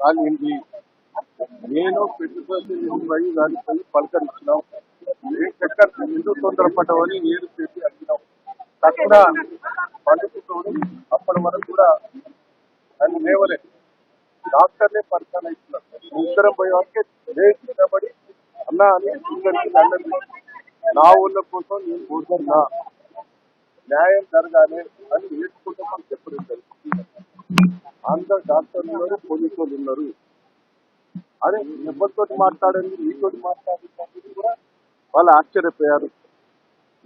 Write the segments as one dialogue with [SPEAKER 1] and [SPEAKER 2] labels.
[SPEAKER 1] కానివ్వండి, నేను పెట్టుబడి పోయి దానికి పోయి పలకరించినాం. ఎక్కడ ఎందుకు తొందరపడ్డామని నేను చెప్పి అడిగినాం. తక్కువ పండుకుంటూ అప్పటి వరకు కూడా ఆయన లేవలేదు. డాక్టర్లే పరిచయం అవుతున్నారు. ఇద్దరం పోయే వరకే లేచి నిలబడి అన్నా అని ఇద్దరికి దండం పెట్టి, నా ఊళ్ళ కోసం నేను కోరుతున్నా, న్యాయం జరగాలి అని నేర్చుకుంటామని చెప్పడం జరుగుతుంది. అందరు డాక్టర్లు ఉన్నారు, పోలీసులు ఉన్నారు. అదే ఎవరితో మాట్లాడండి, మీతో మాట్లాడింది కూడా వాళ్ళు ఆశ్చర్యపోయారు.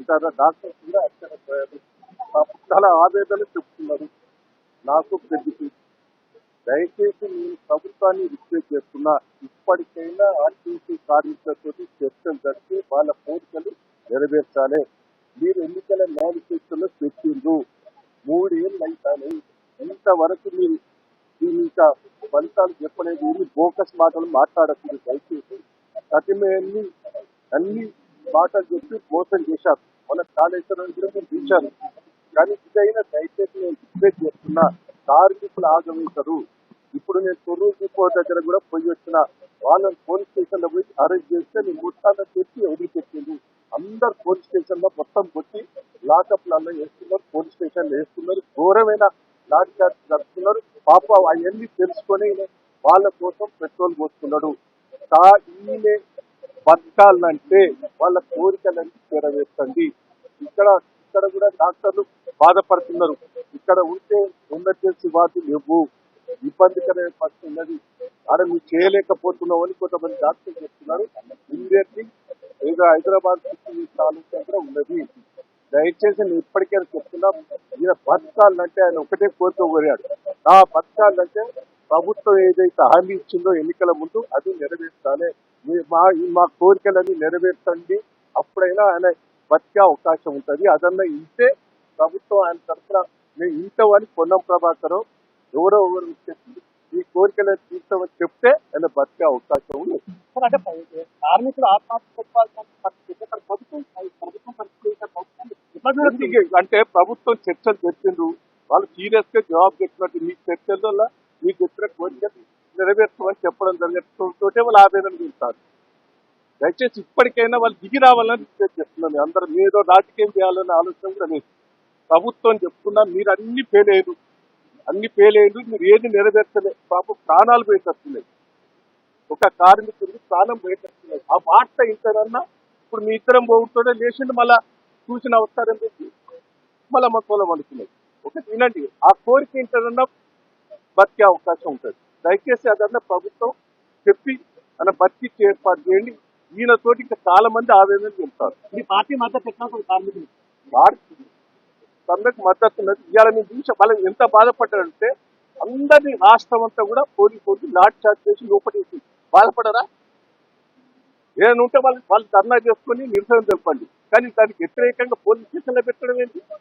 [SPEAKER 1] ఇంకా డాక్టర్స్ కూడా ఆశ్చర్యపోయారు. చాలా ఆవేదన చెప్తున్నారు. నాకు పెద్దది దయచేసి నేను ప్రభుత్వాన్ని రిక్వెస్ట్ చేస్తున్నా, ఇప్పటికైనా ఆర్టీసీ కార్మికులతో చర్చలు జరిపి వాళ్ళ కోరికలు నెరవేర్చాలి. మీరు ఎన్నికల మేనిఫెస్టోలో పెట్టిండ్రు, 3 ఏళ్ళు అవుతాను, ఇంతవరకు మీరు దీని ఇంకా ఫలితాలు చెప్పలేదు. ఎన్ని బోకస్ మాటలు మాట్లాడకూడదు. దయచేసి కఠినన్ని అన్ని మాటలు చెప్పి మోసం చేశారు. మన కాళేశ్వరం కూడా మీరు చూశారు. కానీ ఇదైనా దయచేసి నేను రిక్వెస్ట్ చేస్తున్నా, కార్మికులు ఆగమించరు. ఇప్పుడు నేను తొర్రూరు డిపో దగ్గర కూడా పోయి వచ్చిన, వాళ్ళని పోలీస్ స్టేషన్ లో పోయి అరెస్ట్ చేస్తే నేను ముట్టాలని చెప్పి వదిలిపెట్టింది. అందరు పోలీస్ స్టేషన్ లో మొత్తం కొట్టి లాకప్లలో వేస్తున్నారు, పోలీస్ స్టేషన్ లో వేస్తున్నారు, ఘోరమైన లాఠీ చార్జ్ జరుపుతున్నారు. పాప అవన్నీ తెలుసుకొని వాళ్ళ కోసం పెట్రోల్ పోస్తున్నాడు. ఈయన బతకాలంటే వాళ్ళ కోరికలన్నీ నెరవేర్చండి. ఇక్కడ ఇక్కడ కూడా డాక్టర్లు బాధపడుతున్నారు. ఇక్కడ ఉంటే ఎమర్జెన్సీ వార్డు లేవు, ఇబ్బందికరమైన పరిస్థితి ఉన్నది. అక్కడ మీరు చేయలేకపోతున్నావు అని కొంతమంది డాక్టర్లు చెప్తున్నారు. ఇమ్మీడియట్లీ ఏదో హైదరాబాద్ తాలూకా ఉన్నది. దయచేసి నేను ఇప్పటికైనా చెప్తున్నా, ఈయన బతకాలంటే ఆయన ఒకటే కోరిక కోరాడు. నా బతకాలంటే ప్రభుత్వం ఏదైతే హామీ ఇచ్చిందో ఎన్నికల ముందు అది నెరవేర్చాలి. మా కోరికలన్నీ నెరవేర్చండి, అప్పుడైనా ఆయన బతికే అవకాశం ఉంటుంది. అదన్నా ఇంటే ప్రభుత్వం ఆయన తరఫున మేము ఇంటవని పొన్నం ప్రభాకర్ ఎవరో చెప్పి ఈ కోరికలను తీర్చమని చెప్తే ఆయన బతికే అవకాశం ఉంది.
[SPEAKER 2] అంటే కార్మికులు ఆత్మహత్య
[SPEAKER 1] అంటే ప్రభుత్వం చర్చలు పెట్టిండ్రు, వాళ్ళు సీరియస్ గా జవాబు చెప్పినట్టు మీ చర్చల మీకు చెప్పిన కోరికలు నెరవేర్చమని చెప్పడం జరిగినతోటే వాళ్ళు ఆవేదన చెందుతారు. దయచేసి ఇప్పటికైనా వాళ్ళు దిగి రావాలని రిక్వెస్ట్ చేస్తున్నాను. అందరం ఏదో రాజకీయం చేయాలనే ఆలోచన కూడా లేదు. ప్రభుత్వం చెప్తున్నా, మీరు అన్ని ఫెయిల్ అయ్యారు, మీరు ఏది నెరవేర్చలేదు. పాపం ప్రాణాలు పోయేటట్టున్నాయి. ఒక కార్మికుడికి ప్రాణం పోయేటట్టున్నాయి. ఆ మాట ఇంతదన్నా ఇప్పుడు మీ ఇద్దరం పోతుంటే లేచిండు, మళ్ళా చూసిన అవసరం పెట్టి మళ్ళా మా కులం అనుకున్నాయి. ఒకటి వినండి, ఆ కోరిక ఇంతదన్నా బతికే అవకాశం ఉంటుంది. దయచేసి అదన్నా ప్రభుత్వం చెప్పి అన్న బతికి ఏర్పాటు చేయండి. ఈయనతోటి ఇంకా చాలా మంది ఆవేదన చెప్తారు.
[SPEAKER 2] మీ పార్టీ మద్దతు ఎట్లా కార్మికులు
[SPEAKER 1] సమ్మెకు మద్దతు ఉన్నది. ఇవాళ నేను చూసా వాళ్ళని ఎంత బాధపడ్డారంటే, అందరినీ రాష్ట్రం అంతా కూడా పోలీసు లాఠీ చార్జ్ చేసి లోపడేసి బాధపడరా? ఏదైనా ఉంటే వాళ్ళు ధర్నా చేసుకుని నిరసన తెలపండి. కానీ దానికి వ్యతిరేకంగా పోలీస్ స్టేషన్లో పెట్టడం ఏంటి?